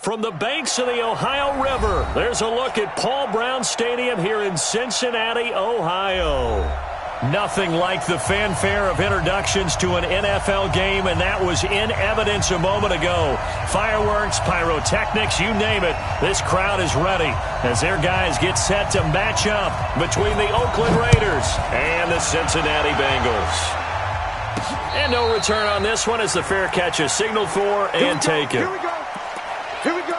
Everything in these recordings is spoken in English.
From the banks of the Ohio River, there's a look at Paul Brown Stadium here in Cincinnati, Ohio. Nothing like the fanfare of introductions to an NFL game, and that was in evidence a moment ago. Fireworks, pyrotechnics, you name it. This crowd is ready as their guys get set to match up between the Oakland Raiders and the Cincinnati Bengals. And no return on this one as the fair catch is signaled for and taken. Here we go. Here we go.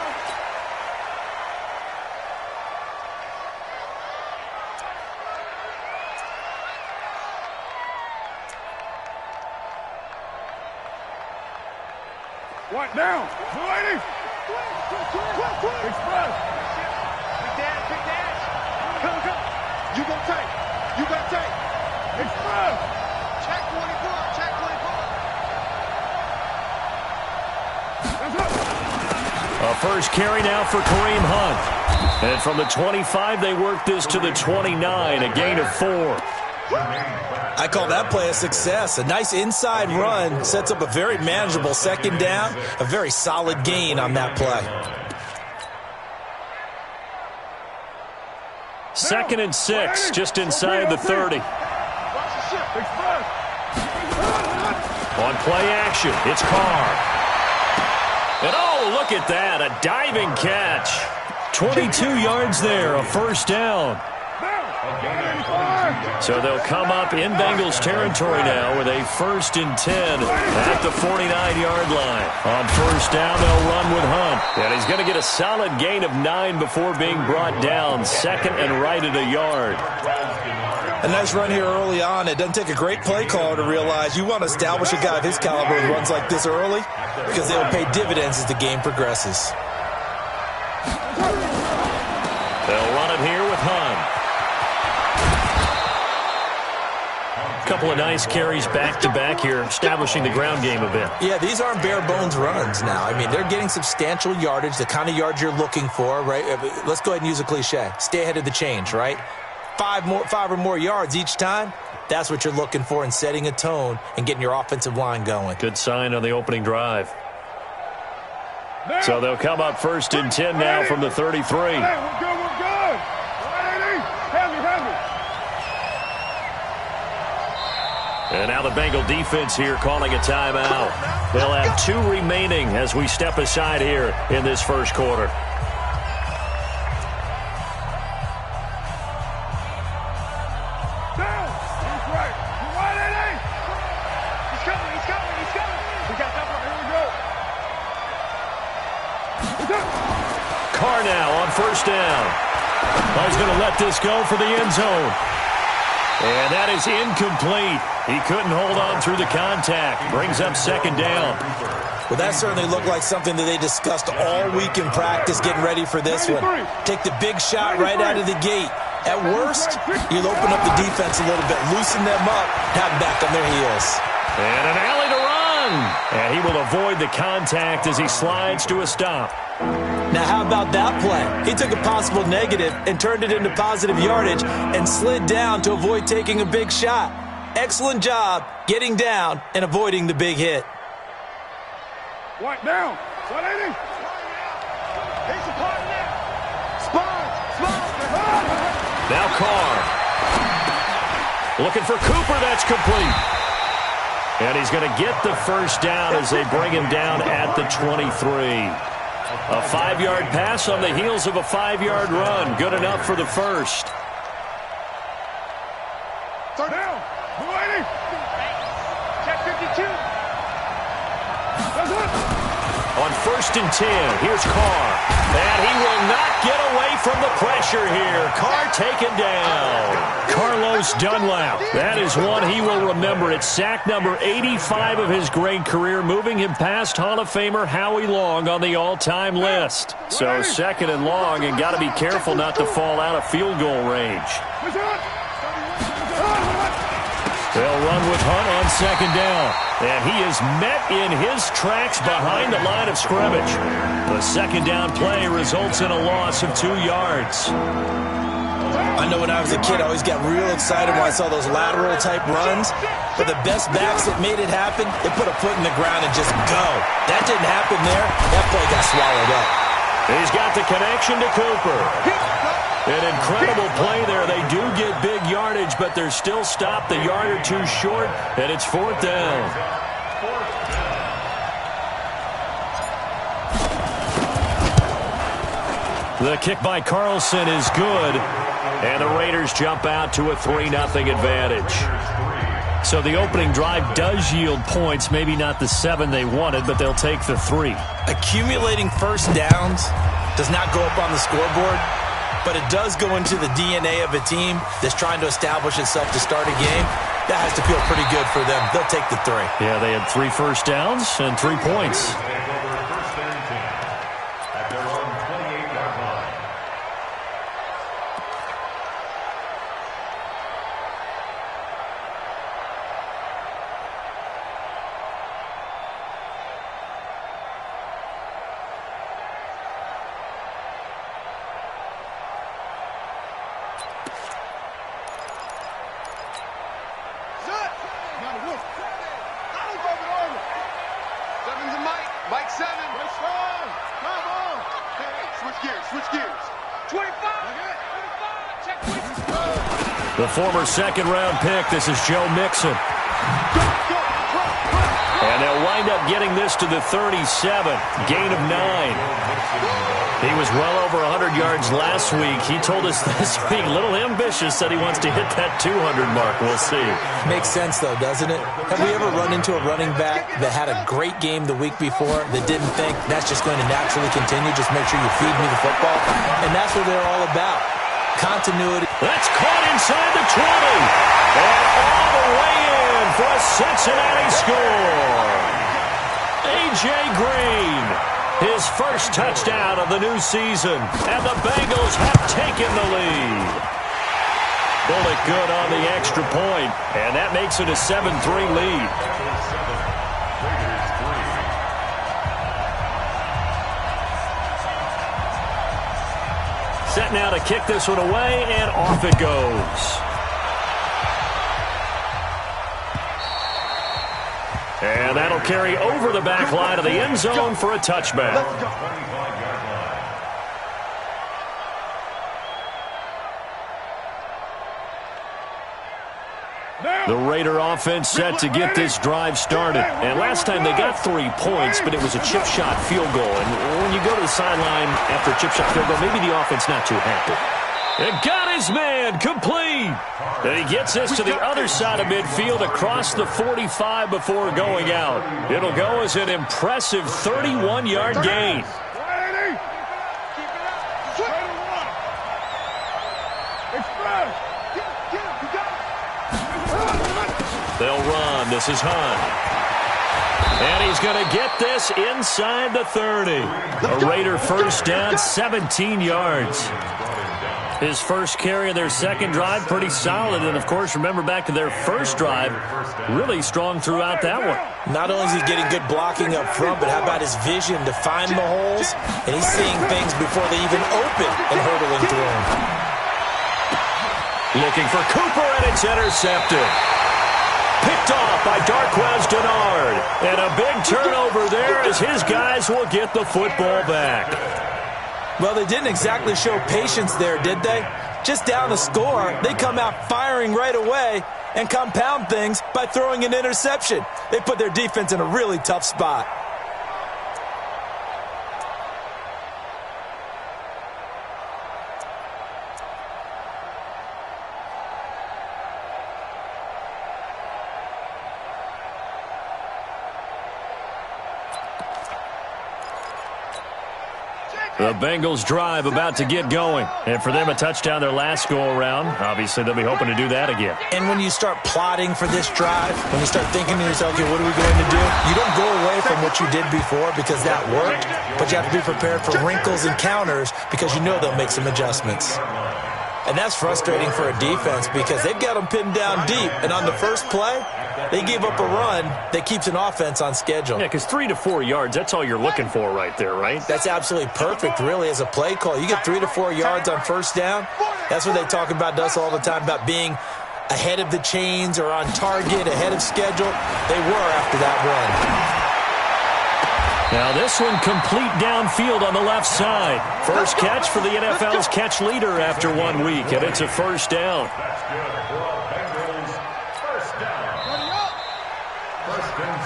What now? 280. Express. Big dash. Come. You gonna take. You got take. Express. Check 24. Check 24. A first carry now for Kareem Hunt. And from the 25, they work this to the 29, a gain of 4. I call that play a success. A nice inside run sets up a very manageable second down, a very solid gain on that play. 2nd and 6, just inside the 30. On play action, it's Carr. And oh, look at that, a diving catch. 22 yards there, a first down. So they'll come up in Bengals territory now with a 1st and 10 at the 49-yard line. On first down, they'll run with Hunt. And he's going to get a solid gain of 9 before being brought down. 2nd and right at a yard. A nice run here early on. It doesn't take a great play caller to realize you want to establish a guy of his caliber who runs like this early because they will pay dividends as the game progresses. They'll run it here with Hunt. Couple of nice carries back-to-back here, establishing the ground game a bit. Yeah, these aren't bare-bones runs now. I mean, they're getting substantial yardage, the kind of yards you're looking for, right? Let's go ahead and use a cliche. Stay ahead of the change, right? 5 or more yards each time, that's what you're looking for in setting a tone and getting your offensive line going. Good sign on the opening drive. So they'll come up 1st and 10 now from the 33. We're good. Heavy. And now the Bengal defense here calling a timeout. They'll have 2 remaining as we step aside here in this first quarter. Down. He's right. He's coming. We got that one. Here we go. Carr now on first down. He's going to let this go for the end zone. And that is incomplete. He couldn't hold on through the contact. Brings up 2nd down. Well, that certainly looked like something that they discussed all week in practice getting ready for this one. Take the big shot right out of the gate. At worst, you'll open up the defense a little bit, loosen them up, have them back on their heels. And an alley to run. And he will avoid the contact as he slides to a stop. Now, how about that play? He took a possible negative and turned it into positive yardage and slid down to avoid taking a big shot. Excellent job getting down and avoiding the big hit. What down? 180. He's a part now. Spot. Now Carr. Looking for Cooper. That's complete. And he's going to get the first down as they bring him down at the 23. A 5-yard pass on the heels of a 5-yard run. Good enough for the first. Third down. 280. Check 52. On 1st and 10, here's Carr. And he will not get away from the pressure here. Carr taken down. Carlos Dunlap. That is one he will remember. It's sack number 85 of his great career, moving him past Hall of Famer Howie Long on the all-time list. So 2nd and long, and got to be careful not to fall out of field goal range. They'll run with Hunt on 2nd down. And he is met in his tracks behind the line of scrimmage. The 2nd down play results in a loss of 2 yards. I know when I was a kid, I always got real excited when I saw those lateral-type runs. But the best backs that made it happen, they put a foot in the ground and just go. That didn't happen there. That play got swallowed up. He's got the connection to Cooper. An incredible play there. They do get big yardage, but they're still stopped a yard or two short, and it's 4th down. The kick by Carlson is good, and the Raiders jump out to a 3-0 advantage. So the opening drive does yield points, maybe not the 7 they wanted, but they'll take the 3. Accumulating first downs does not go up on the scoreboard, but it does go into the DNA of a team that's trying to establish itself to start a game. That has to feel pretty good for them. They'll take the 3. Yeah, they had 3 first downs and 3 points. The former second-round pick, this is Joe Mixon. And they'll wind up getting this to the 37, gain of 9. He was well over 100 yards last week. He told us this week, a little ambitious, said he wants to hit that 200 mark. We'll see. Makes sense, though, doesn't it? Have we ever run into a running back that had a great game the week before that didn't think that's just going to naturally continue? Just make sure you feed me the football. And that's what they're all about. Continuity. That's caught inside the 20. And all the way in for a Cincinnati score. A.J. Green, his first touchdown of the new season. And the Bengals have taken the lead. Bullock good on the extra point. And that makes it a 7-3 lead. Set now to kick this one away, and off it goes. And that'll carry over the back line of the end zone for a touchback. The Raider offense set to get this drive started. And last time they got 3 points, but it was a chip shot field goal. And when you go to the sideline after a chip shot field goal, maybe the offense not too happy. And got his man complete. And he gets this to the other side of midfield across the 45 before going out. It'll go as an impressive 31-yard gain. They'll run. This is Hunt. And he's going to get this inside the 30. A Raider first down, 17 yards. His first carry of their second drive, pretty solid. And, of course, remember back to their first drive, really strong throughout that one. Not only is he getting good blocking up front, but how about his vision to find the holes? And he's seeing things before they even open and hurdling through them. Looking for Cooper, and it's intercepted. Picked off by Darquez Denard. And a big turnover there as his guys will get the football back. Well, they didn't exactly show patience there, did they? Just down the score, they come out firing right away and compound things by throwing an interception. They put their defense in a really tough spot. The Bengals drive about to get going. And for them, a touchdown their last go-around. Obviously, they'll be hoping to do that again. And when you start plotting for this drive, when you start thinking to yourself, okay, what are we going to do? You don't go away from what you did before because that worked, but you have to be prepared for wrinkles and counters because you know they'll make some adjustments. And that's frustrating for a defense because they've got them pinned down deep. And on the first play, they gave up a run that keeps an offense on schedule. Yeah, because 3 to 4 yards, that's all you're looking for right there, right? That's absolutely perfect, really, as a play call. You get 3 to 4 yards on first down. That's what they talk about us all the time, about being ahead of the chains or on target, ahead of schedule. They were after that run. Now this one complete downfield on the left side. First catch for the NFL's catch leader after 1 week, and it's a first down.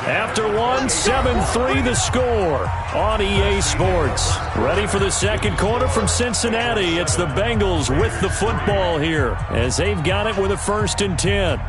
After one, 7-3 the score on EA Sports. Ready for the second quarter from Cincinnati. It's the Bengals with the football here as they've got it with a 1st and 10.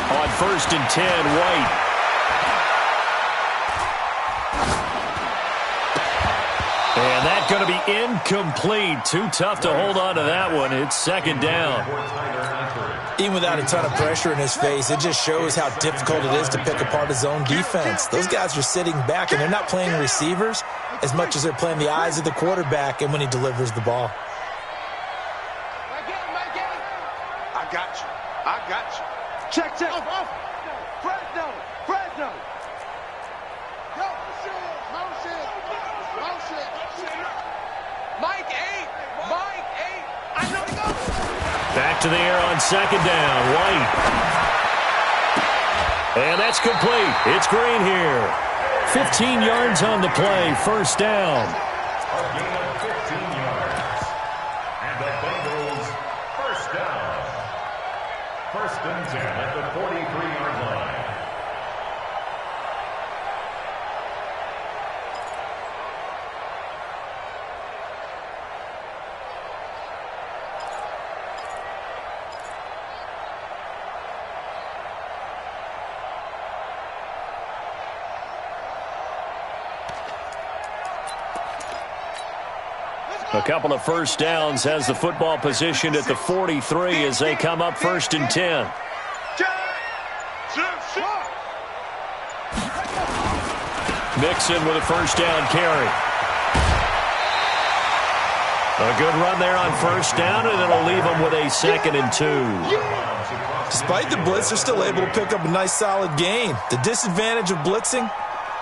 On 1st and 10, White. And that's going to be incomplete. Too tough to hold on to that one. It's 2nd down. Even without a ton of pressure in his face, it just shows how difficult it is to pick apart his own defense. Those guys are sitting back, and they're not playing receivers as much as they're playing the eyes of the quarterback and when he delivers the ball. I got you. Check. Off. Fresno. Go. Motion. Mike 8. I know he goes. Back to the air on 2nd down. White. And that's complete. It's Green here. 15 yards on the play. 1st down. A gain of 15 yards. And the Bengals, 1st down. 1st and 10 at the 43-yard line. A couple of 1st downs has the football positioned at the 43 as they come up 1st and 10. Mixon with a 1st down carry. A good run there on 1st down, and it'll leave them with a 2nd and 2. Despite the blitz, they're still able to pick up a nice solid gain. The disadvantage of blitzing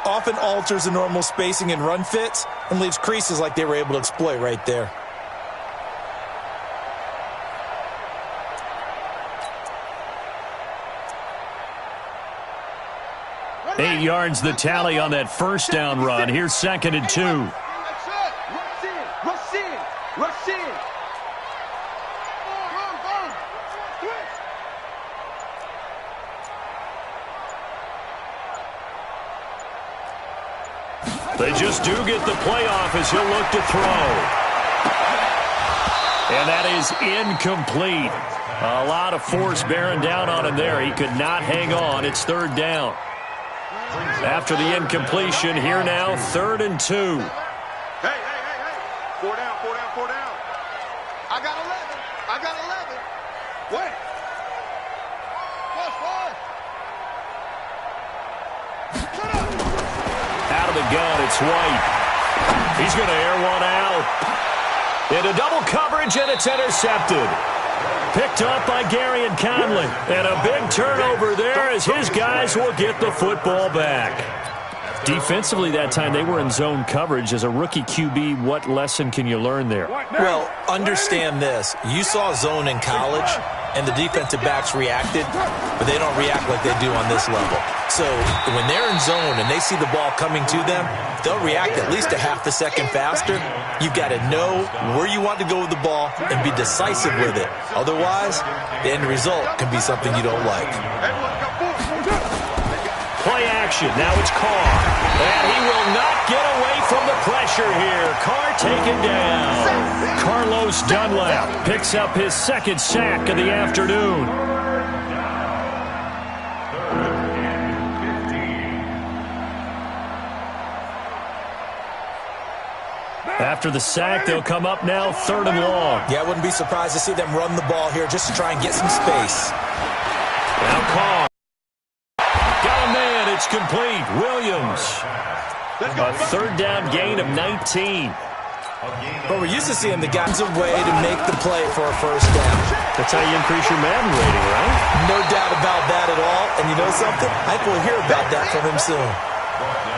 often alters the normal spacing and run fits and leaves creases like they were able to exploit right there. Eight yards the tally on that 1st down run. Here's 2nd and 2. Rush in. They just do get the playoff as he'll look to throw. And that is incomplete. A lot of force bearing down on him there. He could not hang on. It's 3rd down. After the incompletion, here now, 3rd and 2. Hey. 4 down. I got 11. Wait. Out of the gun, it's White. He's going to air one out. Into double coverage, and it's intercepted. Picked up by Gary and Conley. And a big turnover there as his guys will get the football back. Defensively that time, they were in zone coverage. As a rookie QB, what lesson can you learn there? Well, understand this. You saw zone in college, and the defensive backs reacted, but they don't react like they do on this level. So when they're in zone and they see the ball coming to them, they'll react at least a half a second faster. You've got to know where you want to go with the ball and be decisive with it. Otherwise, the end result can be something you don't like. Play action. Now it's Carr. And he will not get away from the pressure here. Carr taken down. Carlos Dunlap picks up his 2nd sack of the afternoon. After the sack, they'll come up now 3rd and long. Yeah, I wouldn't be surprised to see them run the ball here just to try and get some space. Now Carr. Got a man. It's complete. Williams. A 3rd down gain of 19. But we're used to seeing the guys a way to make the play for a first down. That's how you increase your Madden rating, right? No doubt about that at all. And you know something? I think we'll hear about that from him soon.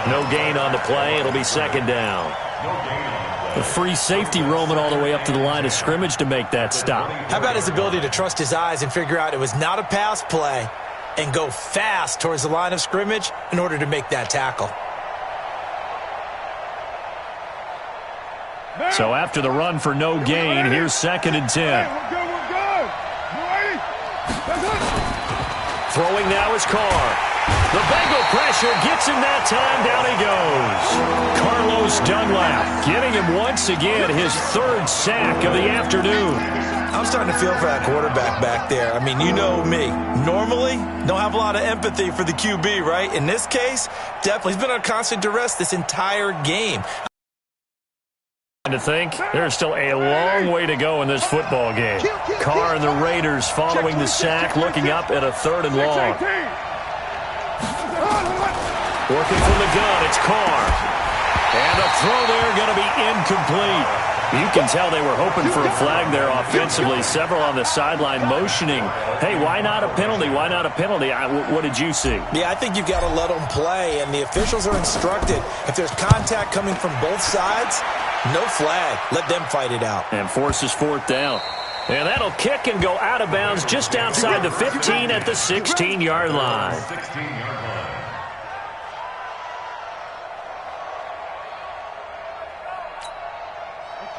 No gain on the play. It'll be second down. A free safety roaming all the way up to the line of scrimmage to make that stop. How about his ability to trust his eyes and figure out it was not a pass play and go fast towards the line of scrimmage in order to make that tackle? So after the run for no gain, here's second and 10. Throwing now is Carr. The Bengal pressure gets him that time. Down he goes. Carlos Dunlap giving him once again his third sack of the afternoon. I'm starting to feel for that quarterback back there. I mean, you know me. Normally, don't have a lot of empathy for the QB, right? In this case, definitely. He's been on constant duress this entire game. To think there's still a long way to go in this football game. Carr and the Raiders following the sack, looking up at a third and long. Working from the gun, it's Carr. And a throw there going to be incomplete. You can tell they were hoping for a flag there offensively. Several on the sideline motioning, hey, why not a penalty? Why not a penalty? What did you see? Yeah, I think you've got to let them play, and the officials are instructed. If there's contact coming from both sides, no flag. Let them fight it out. And forces fourth down. And that'll kick and go out of bounds just outside the 15 at the 16-yard line.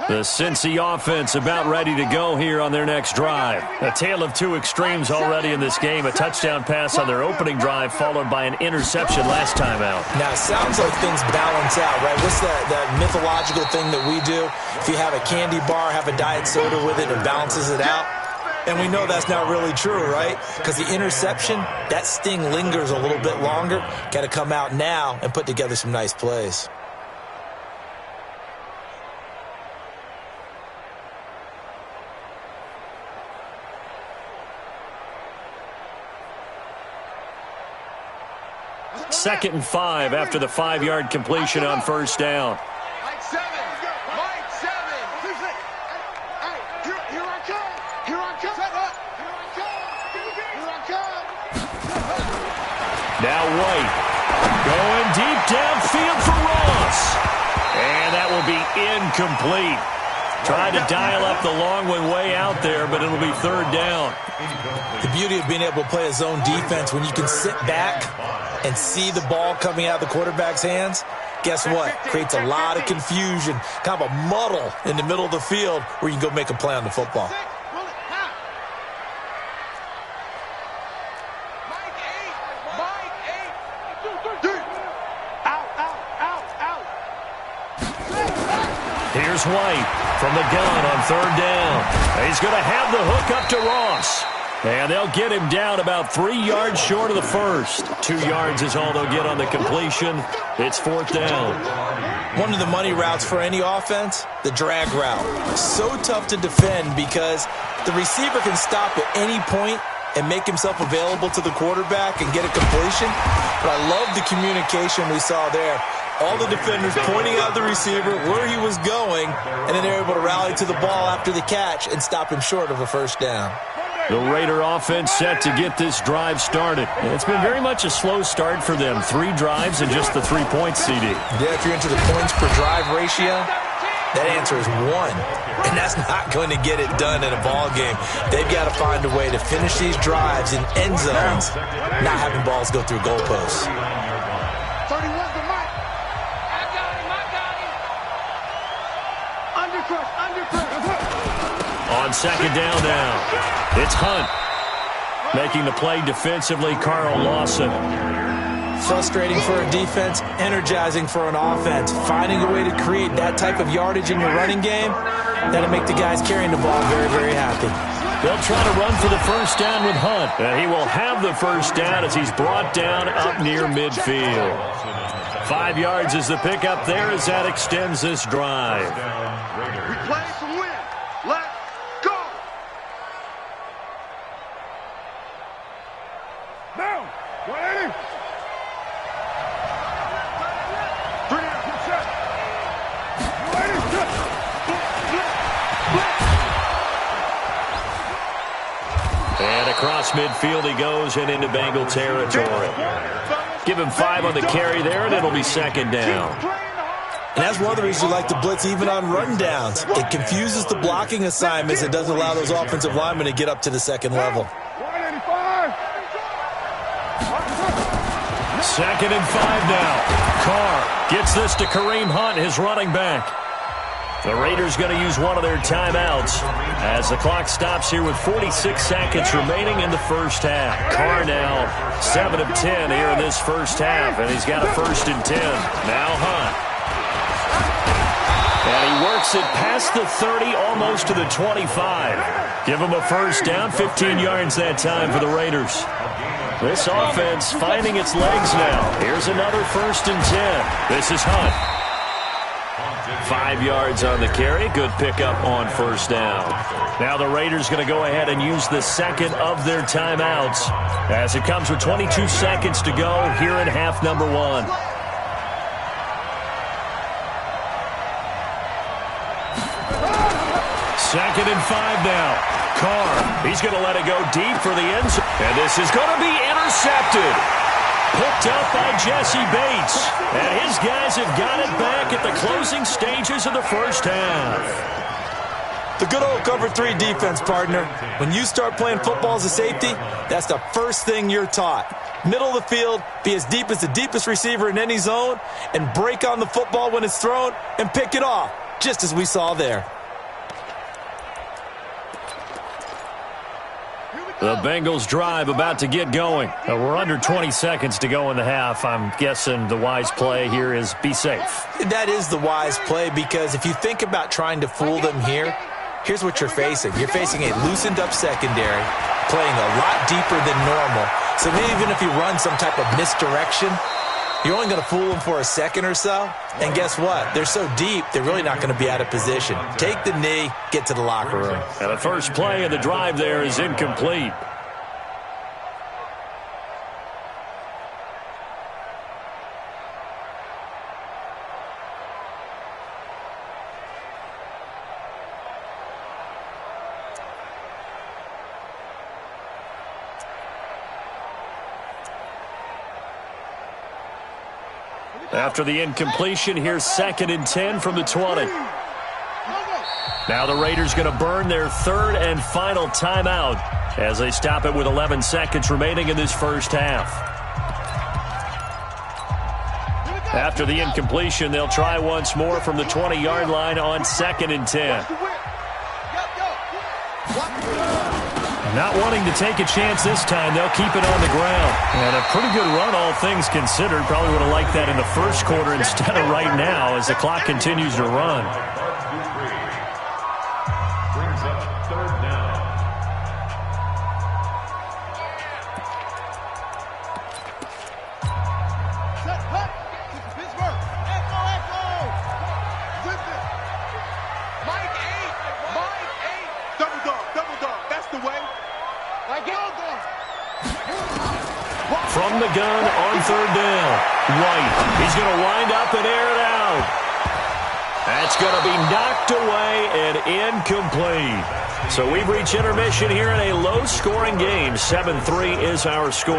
The Cincy offense about ready to go here on their next drive. A tale of two extremes already in this game. A touchdown pass on their opening drive followed by an interception last time out. Now, it sounds like things balance out, right? What's that mythological thing that we do? If you have a candy bar, have a diet soda with it, it balances it out. And we know that's not really true, right? Because the interception, that sting lingers a little bit longer. Got to come out now and put together some nice plays. Second and 5 after the 5-yard completion on first down. Mike 7. Mike 7. Hey, here I come. Here I come. Set up. Here I come. Here I come. Now White going deep downfield for Ross. And that will be incomplete. Tried to dial up the long one way out there, but it'll be third down. The beauty of being able to play a zone defense when you can sit back and see the ball coming out of the quarterback's hands, guess what? Creates a lot of confusion, kind of a muddle in the middle of the field where you can go make a play on the football. Here's White from the gun on third down. He's going to have the hook up to Ross. And they'll get him down about 3 yards short of the first. 2 yards is all they'll get on the completion. It's fourth down. One of the money routes for any offense, the drag route. So tough to defend because the receiver can stop at any point and make himself available to the quarterback and get a completion. But I love the communication we saw there. All the defenders pointing out the receiver, where he was going, and then they're able to rally to the ball after the catch and stop him short of a first down. The Raider offense set to get this drive started. It's been very much a slow start for them. 3 drives and just the 3 points, CD. Yeah, if you're into the points per drive ratio, that answer is 1. And that's not going to get it done in a ball game. They've got to find a way to finish these drives in end zones, not having balls go through goalposts. 31's the mic. I got him. Undercrush. On second down now, it's Hunt. Making the play defensively, Carl Lawson. Frustrating for a defense, energizing for an offense. Finding a way to create that type of yardage in your running game, that'll make the guys carrying the ball very, very happy. They'll try to run for the first down with Hunt. And he will have the first down as he's brought down up near midfield. 5 yards is the pickup there as that extends this drive. We play to win. Let's go. Down. 180. 3 down. Good set. 180. Good. Across midfield he goes and into Bengal territory. Give him 5 on the carry there, and it'll be second down. And that's one of the reasons you like to blitz even on rundowns. It confuses the blocking assignments. It doesn't allow those offensive linemen to get up to the second level. 2nd and 5 now. Carr gets this to Kareem Hunt, his running back. The Raiders going to use one of their timeouts as the clock stops here with 46 seconds remaining in the first half. Carr now 7 of 10 here in this first half, and he's got a 1st and 10. Now Hunt. And he works it past the 30, almost to the 25. Give him a 1st down, 15 yards that time for the Raiders. This offense finding its legs now. Here's another 1st and 10. This is Hunt. 5 yards on the carry. Good pickup on 1st down. Now the Raiders going to go ahead and use the second of their timeouts as it comes with 22 seconds to go here in half number 1. Second and 5 now. Carr, he's going to let it go deep for the end zone. And this is going to be intercepted. Picked up by Jesse Bates. And his guys have got it back at the closing stages of the first half. The good old cover 3 defense, partner. When you start playing football as a safety, that's the first thing you're taught. Middle of the field, be as deep as the deepest receiver in any zone, and break on the football when it's thrown and pick it off, just as we saw there. The Bengals drive about to get going. We're under 20 seconds to go in the half. I'm guessing the wise play here is be safe. That is the wise play, because if you think about trying to fool them here, here's what you're facing. You're facing a loosened up secondary, playing a lot deeper than normal. So maybe even if you run some type of misdirection, you're only going to fool them for a second or so. And guess what? They're so deep, they're really not going to be out of position. Take the knee, get to the locker room. And the first play of the drive there is incomplete. After the incompletion, here's 2nd and 10 from the 20. Now the Raiders going to burn their 3rd and final timeout as they stop it with 11 seconds remaining in this first half. After the incompletion, they'll try once more from the 20-yard line on 2nd and 10. Not wanting to take a chance this time, they'll keep it on the ground. And a pretty good run, all things considered. Probably would have liked that in the first quarter instead of right now as the clock continues to run. Brings up 3rd down. Set, cut. Pittsburgh. Echo. Zip it. Mike 8. Double dog. That's the way. From the gun on 3rd down. White. He's going to wind up and air it out. That's going to be knocked away and incomplete. So we've reached intermission here in a low-scoring game. 7-3 is our score.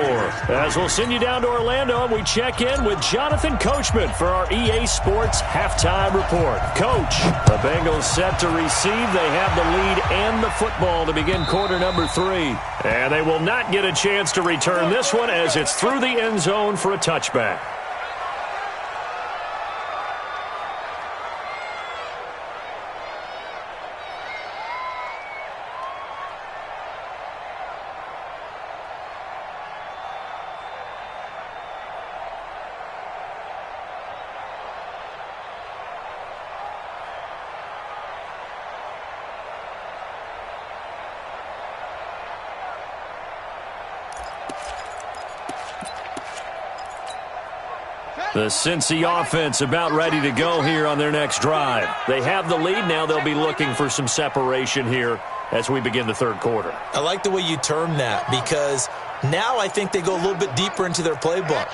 As we'll send you down to Orlando, and we check in with Jonathan Coachman for our EA Sports Halftime Report. Coach, the Bengals set to receive. They have the lead and the football to begin quarter number 3. And they will not get a chance to return this one as it's through the end zone for a touchback. The Cincy offense about ready to go here on their next drive. They have the lead. Now they'll be looking for some separation here as we begin the 3rd quarter. I like the way you term that, because now I think they go a little bit deeper into their playbook.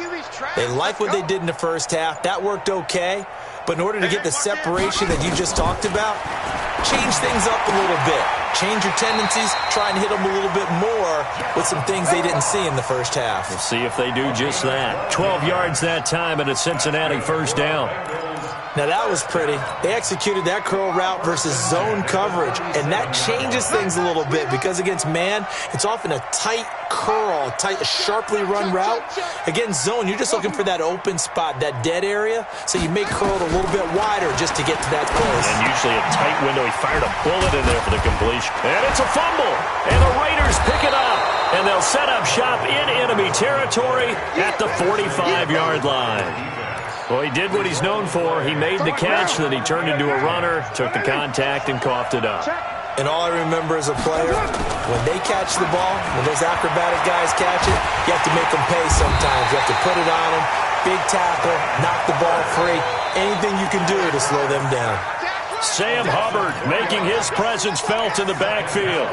They like what they did in the first half. That worked okay. But in order to get the separation that you just talked about, change things up a little bit. Change your tendencies, try and hit them a little bit more with some things they didn't see in the first half. We'll see if they do just that. 12 yards that time and a Cincinnati first down. Now, that was pretty. They executed that curl route versus zone coverage, and that changes things a little bit because against man, it's often a tight curl, tight, sharply run route. Against zone, you're just looking for that open spot, that dead area, so you may curl it a little bit wider just to get to that place. And usually a tight window. He fired a bullet in there for the completion. And it's a fumble, and the Raiders pick it up, and they'll set up shop in enemy territory at the 45-yard line. Well, he did what he's known for. He made the catch, then he turned into a runner, took the contact, and coughed it up. And all I remember as a player, when they catch the ball, when those acrobatic guys catch it, you have to make them pay sometimes. You have to put it on them, big tackle, knock the ball free, anything you can do to slow them down. Sam Hubbard making his presence felt in the backfield.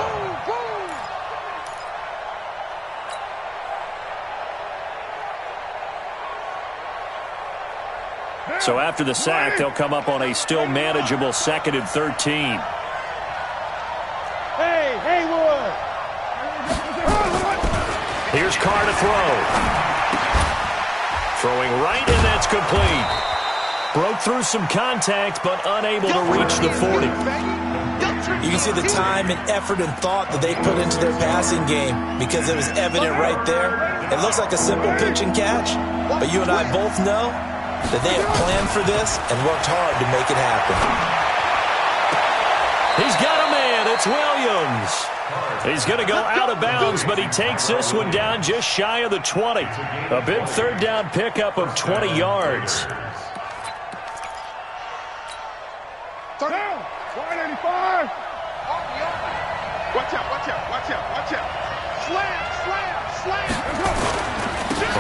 So after the sack, they'll come up on a still manageable 2nd and 13. Hey, Haywood! Here's Carr to throw. Throwing right, and that's complete. Broke through some contact, but unable to reach the 40. You can see the time and effort and thought that they put into their passing game because it was evident right there. It looks like a simple pitch and catch, but you and I both know that they have planned for this and worked hard to make it happen. He's got a man. It's Williams. He's going to go out of bounds, but he takes this one down just shy of the 20. A big third down pickup of 20 yards. Turn down. 185. Watch out, watch out, watch out, watch out. Slam, slam, slam.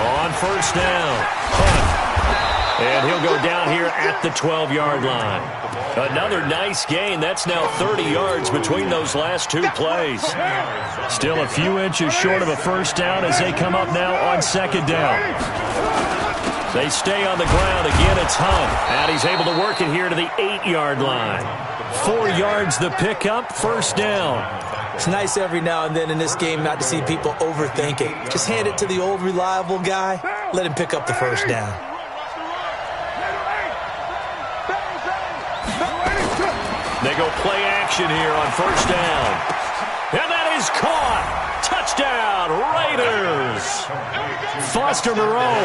On first down. Hunt. And he'll go down here at the 12-yard line. Another nice gain. That's now 30 yards between those last two plays. Still a few inches short of a first down as they come up now on 2nd down. They stay on the ground. Again, it's Hunt. And he's able to work it here to the 8-yard line. 4 yards the pickup, first down. It's nice every now and then in this game not to see people overthink it. Just hand it to the old reliable guy. Let him pick up the first down. They go play action here on first down. And that is caught. Touchdown, Raiders. Foster Moreau,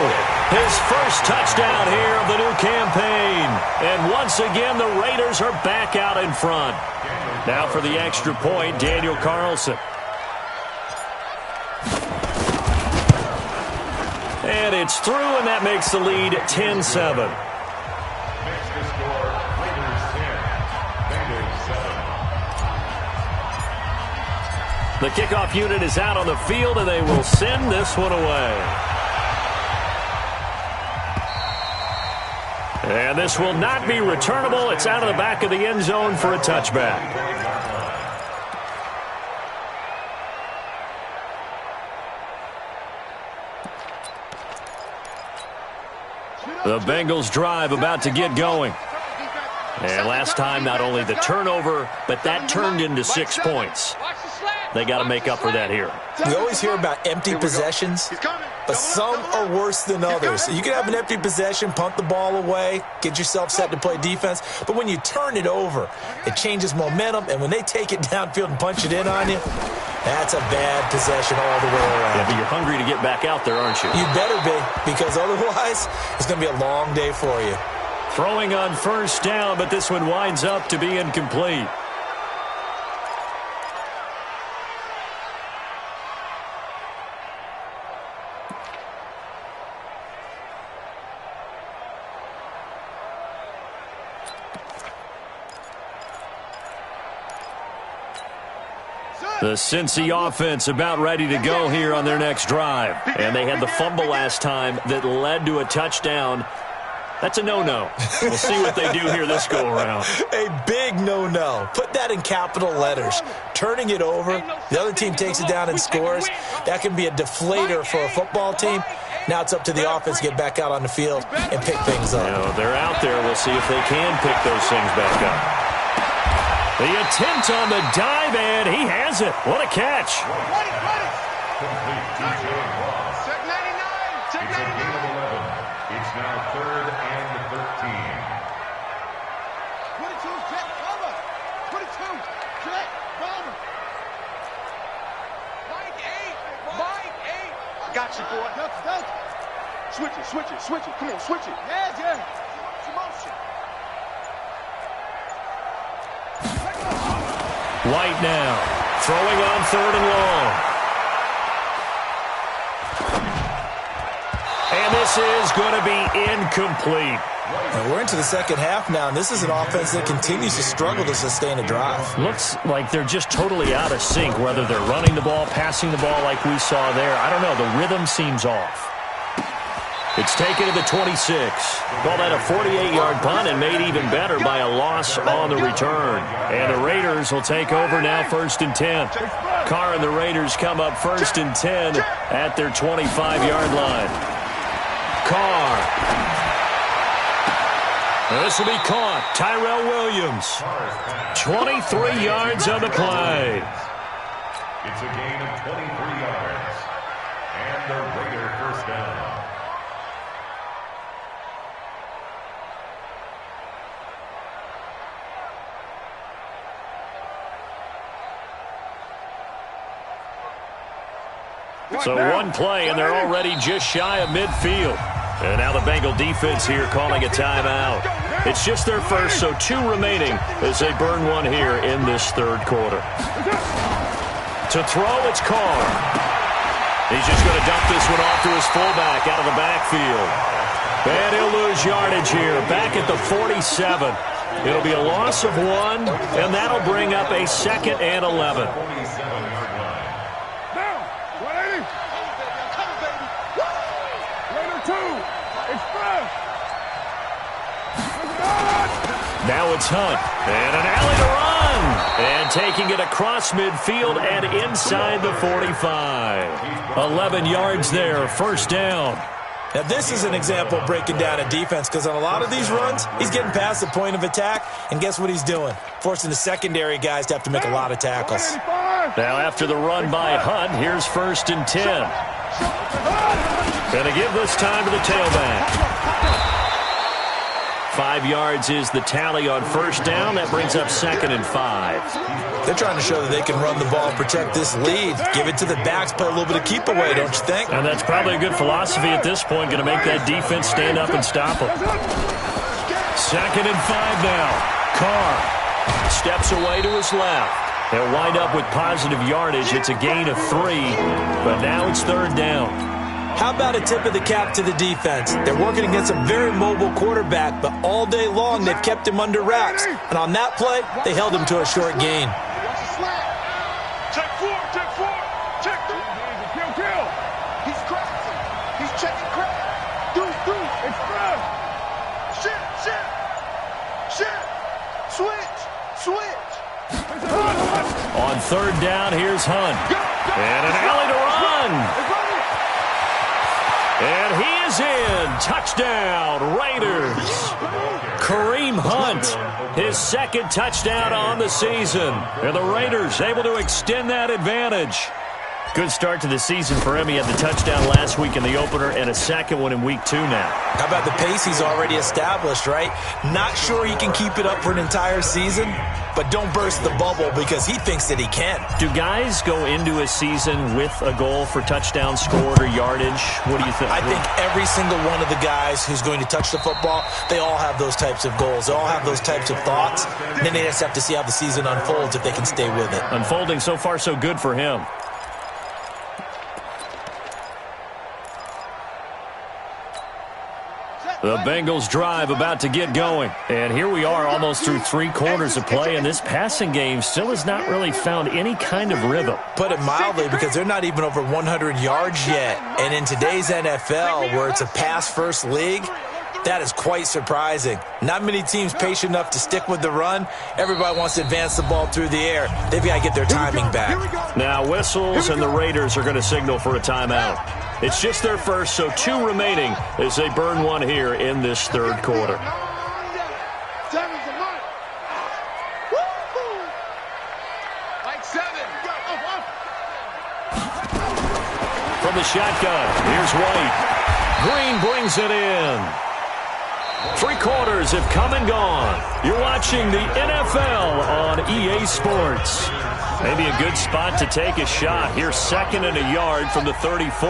his first touchdown here of the new campaign. And once again, the Raiders are back out in front. Now for the extra point, Daniel Carlson. And it's through, and that makes the lead 10-7. The kickoff unit is out on the field, and they will send this one away. And this will not be returnable. It's out of the back of the end zone for a touchback. The Bengals drive about to get going. And last time, not only the turnover, but that turned into 6 points. They got to make up for that here. We always hear about empty possessions, but some are worse than others. You can have an empty possession, punt the ball away, get yourself set to play defense, but when you turn it over, it changes momentum, and when they take it downfield and punch it in on you, that's a bad possession all the way around. Yeah, but you're hungry to get back out there, aren't you? You better be, because otherwise, it's going to be a long day for you. Throwing on first down, but this one winds up to be incomplete. The Cincy offense about ready to go here on their next drive. And they had the fumble last time that led to a touchdown. That's a no-no. We'll see what they do here this go-around. A big no-no. Put that in capital letters. Turning it over, the other team takes it down and scores. That can be a deflator for a football team. Now it's up to the offense to get back out on the field and pick things up. You know, they're out there. We'll see if they can pick those things back up. The attempt on the dive, and he has it. What a catch. Complete TJ Ross. Check 99. Check It's a 99. gain of 11. It's now 3rd and 13. 22, check, cover. 22, check, cover. Mike 8. Mike 8. Got you, boy. Switch it. Come on, switch it. Yeah. Motion. White now, throwing on 3rd and long. And this is going to be incomplete. And we're into the second half now, and this is an offense that continues to struggle to sustain a drive. Looks like they're just totally out of sync, whether they're running the ball, passing the ball like we saw there. I don't know. The rhythm seems off. It's taken to the 26. Call that a 48-yard punt and made even better by a loss on the return. And the Raiders will take over now 1st and 10. Carr and the Raiders come up 1st and 10 at their 25-yard line. Carr. This will be caught. Tyrell Williams. 23 yards on the play. It's a gain of 23 yards. And the Raider first down. So one play, and they're already just shy of midfield. And now the Bengal defense here calling a timeout. It's just their first, so 2 remaining as they burn one here in this 3rd quarter. To throw, it's Carr. He's just going to dump this one off to his fullback out of the backfield. And he'll lose yardage here, back at the 47. It'll be a loss of 1, and that'll bring up a 2nd and 11. 47-yard line. Now it's Hunt, and an alley to run, and taking it across midfield and inside the 45. 11 yards there, 1st down. Now, this is an example of breaking down a defense, because on a lot of these runs, he's getting past the point of attack, and guess what he's doing? Forcing the secondary guys to have to make a lot of tackles. Now, after the run by Hunt, here's 1st and 10. Going to give this time to the tailback. 5 yards is the tally on 1st down. That brings up 2nd and 5. They're trying to show that they can run the ball, protect this lead, give it to the backs, play a little bit of keep away, don't you think? And that's probably a good philosophy at this point, going to make that defense stand up and stop them. 2nd and 5 now. Carr steps away to his left. They'll wind up with positive yardage. It's a gain of 3, but now it's 3rd down. How about a tip of the cap to the defense? They're working against a very mobile quarterback, but all day long they've kept him under wraps. And on that play, they held him to a short gain. Check 4, check 4, check 3. Kill. He's crossing. He's checking crack. Through. It's through. Shit. Switch. On 3rd down, here's Hunt. And an alley to run. And he is in. Touchdown, Raiders. Kareem Hunt, his 2nd touchdown on the season. And the Raiders able to extend that advantage. Good start to the season for him. He had the touchdown last week in the opener and a 2nd one in week 2 now. How about the pace he's already established, right? Not sure he can keep it up for an entire season, but don't burst the bubble because he thinks that he can. Do guys go into a season with a goal for touchdown scored or yardage? What do you think? I think every single one of the guys who's going to touch the football, they all have those types of goals. They all have those types of thoughts. And then they just have to see how the season unfolds if they can stay with it. Unfolding so far so good for him. The Bengals drive about to get going. And here we are almost through 3 quarters of play, and this passing game still has not really found any kind of rhythm. Put it mildly, because they're not even over 100 yards yet. And in today's NFL, where it's a pass-first league, that is quite surprising. Not many teams patient enough to stick with the run. Everybody wants to advance the ball through the air. They've got to get their timing back. Now whistles, and the Raiders are going to signal for a timeout. It's just their first, so 2 remaining as they burn one here in this 3rd quarter. from the shotgun. Here's White. Green brings it in. 3 quarters have come and gone. You're watching the NFL on EA Sports. Maybe a good spot to take a shot. Here's 2nd and a yard from the 34.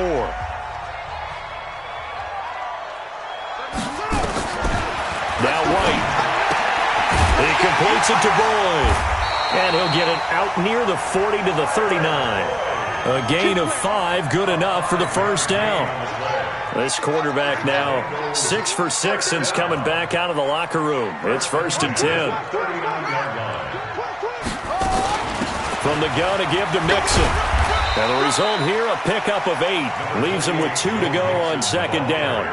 Now White. He completes it to Boyd. And he'll get it out near the 40 to the 39. A gain of 5, good enough for the first down. This quarterback now 6 for 6 since coming back out of the locker room. It's 1st and 10. From the gun to give to Mixon. And the result here, a pickup of 8. Leaves him with 2 to go on 2nd down.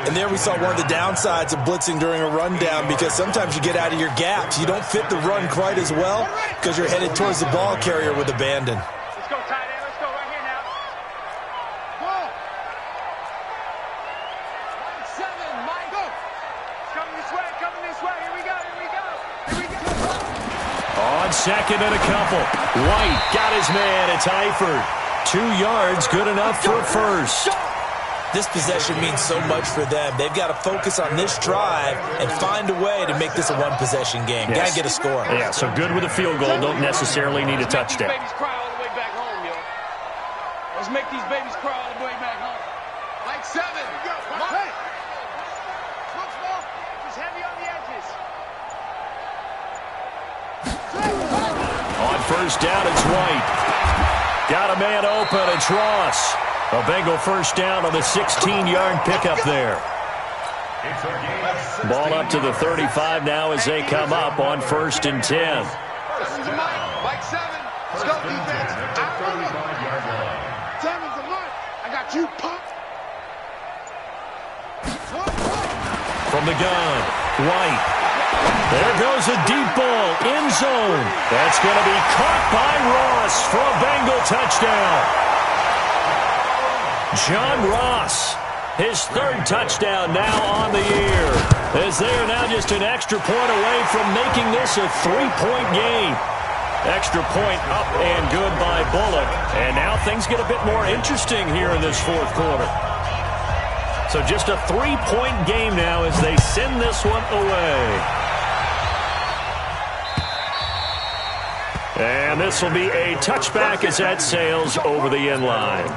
And there we saw one of the downsides of blitzing during a rundown, because sometimes you get out of your gaps. You don't fit the run quite as well because you're headed towards the ball carrier with abandon. Let's go, tight end. Let's go right here now. Ball. 7, Mike. Go. It's coming this way. Coming this way. Here we go. Here we go. Here we go. On 2nd and a couple. White got his man. It's Eifert. 2 yards, good enough for a first. This possession means so much for them. They've got to focus on this drive and find a way to make this a one-possession game. Yes. Got to get a score. Yeah, so good with a field goal. Don't necessarily need a touchdown. Let's make these babies cry all the way back home, yo. Let's make these babies cry all the way back home. Like 7. Go. Hey. Look, small. Just heavy on the edges. On 1st down, it's White. Got a man open. It's Ross. A Bengal first down on the 16-yard pickup there. Ball up to the 35 now as they come up on 1st and 10. Like 7. Let's go, defense. 7's a mark. I got you, punk. From the gun, White. There goes a deep ball, end zone. That's going to be caught by Ross for a Bengal touchdown. John Ross, his 3rd touchdown now on the year, as they are now just an extra point away from making this a 3-point game. Extra point up and good by Bullock. And now things get a bit more interesting here in this 4th quarter. So just a 3-point game now as they send this one away. And this will be a touchback as that sails over the end line.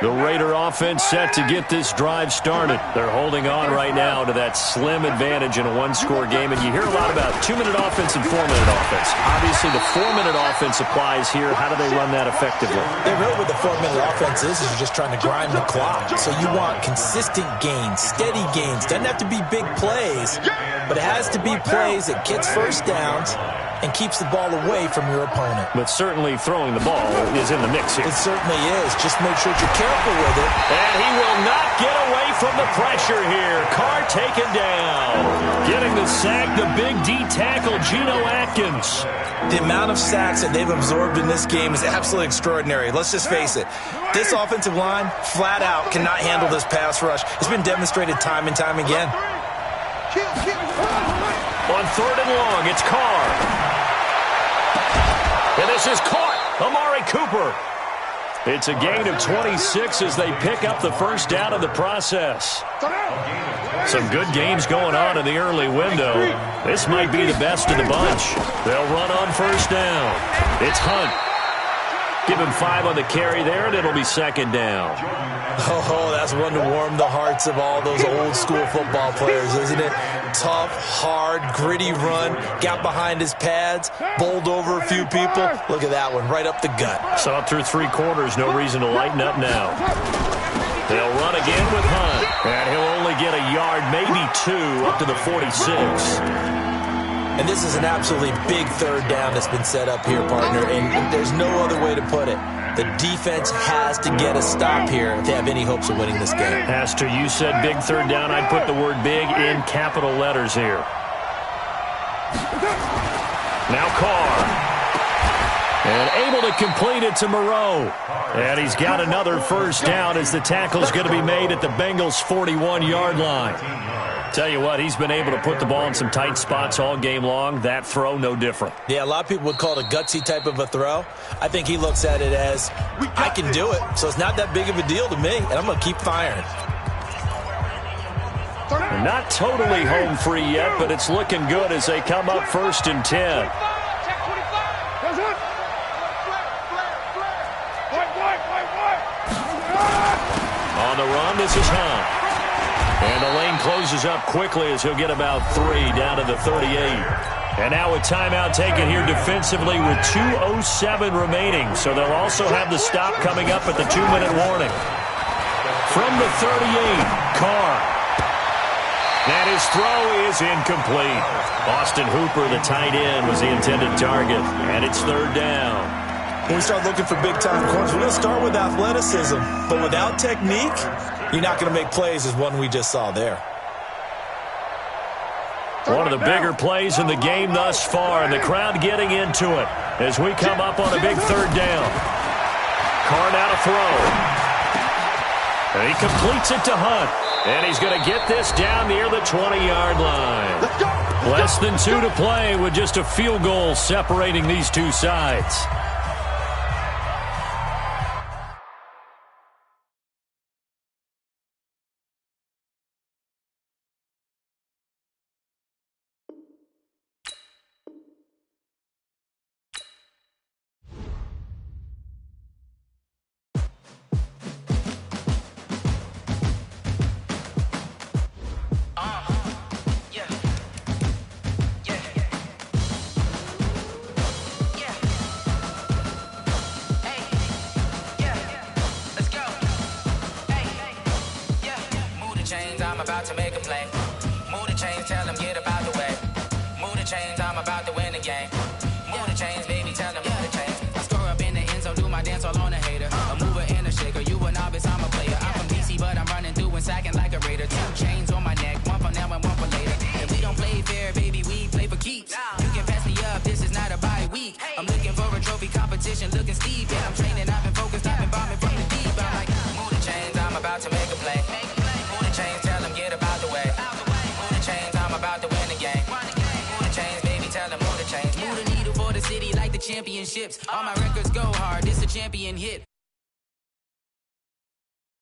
The Raider offense set to get this drive started. They're holding on right now to that slim advantage in a 1-score game. And you hear a lot about 2-minute offense and 4-minute offense. Obviously, the 4-minute offense applies here. How do they run that effectively? They really, with the 4-minute offense is you're just trying to grind the clock. So you want consistent gains, steady gains. Doesn't have to be big plays, but it has to be plays that gets first downs and keeps the ball away from your opponent. But certainly throwing the ball is in the mix here. It certainly is. Just make sure you're careful with it. And he will not get away from the pressure here. Carr taken down. Getting the sack, the big D tackle, Geno Atkins. The amount of sacks that they've absorbed in this game is absolutely extraordinary. Let's just face it. This offensive line, flat out, cannot handle this pass rush. It's been demonstrated time and time again. On 3rd and long, it's Carr. And this is caught. Amari Cooper. It's a gain of 26 as they pick up the first down in the process. Some good games going on in the early window. This might be the best of the bunch. They'll run on 1st down. It's Hunt. Give him 5 on the carry there, and it'll be 2nd down. Oh, that's one to warm the hearts of all those old school football players, isn't it? Tough, hard, gritty run. Got behind his pads, bowled over a few people. Look at that one, right up the gut. So up through 3 quarters, no reason to lighten up now. They'll run again with Hunt. And he'll only get a yard, maybe 2, up to the 46. And this is an absolutely big 3rd down that's been set up here, partner, and there's no other way to put it. The defense has to get a stop here if they have any hopes of winning this game. Has to. You said big 3rd down. I'd put the word big in capital letters here. Now Carr. And able to complete it to Moreau. And he's got another first down as the tackle's going to be made at the Bengals' 41-yard line. Tell you what, he's been able to put the ball in some tight spots all game long. That throw, no different. Yeah, a lot of people would call it a gutsy type of a throw. I think he looks at it as, I can do it, so it's not that big of a deal to me, and I'm going to keep firing. Not totally home free yet, but it's looking good as they come up 1st and 10. On the run, this is Hunt. And the lane closes up quickly as he'll get about 3 down to the 38. And now a timeout taken here defensively with 2:07 remaining. So they'll also have the stop coming up at the 2-minute warning. From the 38, Carr. And his throw is incomplete. Austin Hooper, the tight end, was the intended target. And it's 3rd down. When we start looking for big-time corners, we're going to start with athleticism. But without technique, you're not going to make plays as one we just saw there. One of the bigger plays in the game thus far, and the crowd getting into it as we come up on a big 3rd down. Carr now to throw. And he completes it to Hunt. And he's going to get this down near the 20-yard line. Less than 2 to play with just a field goal separating these two sides. I'm about to make a play. Move the chains, tell them get about the way. Move the chains, I'm about to win the game. Move the chains, baby, tell them move the chains. I score up in the end zone, do my dance all on a hater. A mover and a shaker, you a novice, I'm a player. I'm from DC, but I'm running through and sacking like a raider. 2 chains on my neck, one for now and one for later. If we don't play fair, baby, we play for keeps. You can pass me up, this is not a bye week. I'm looking for a trophy competition, looking steep. Yeah, I'm training, I've been focused, I've been bombing from the deep. I'm like, move the chains, I'm about to make a play. Move the chains, tell them get about the way. Move the chains, I'm about to win the game. Move the chains, baby, tell them move the chains. Move the needle for the city like the championships. All my records go hard, this a champion hit.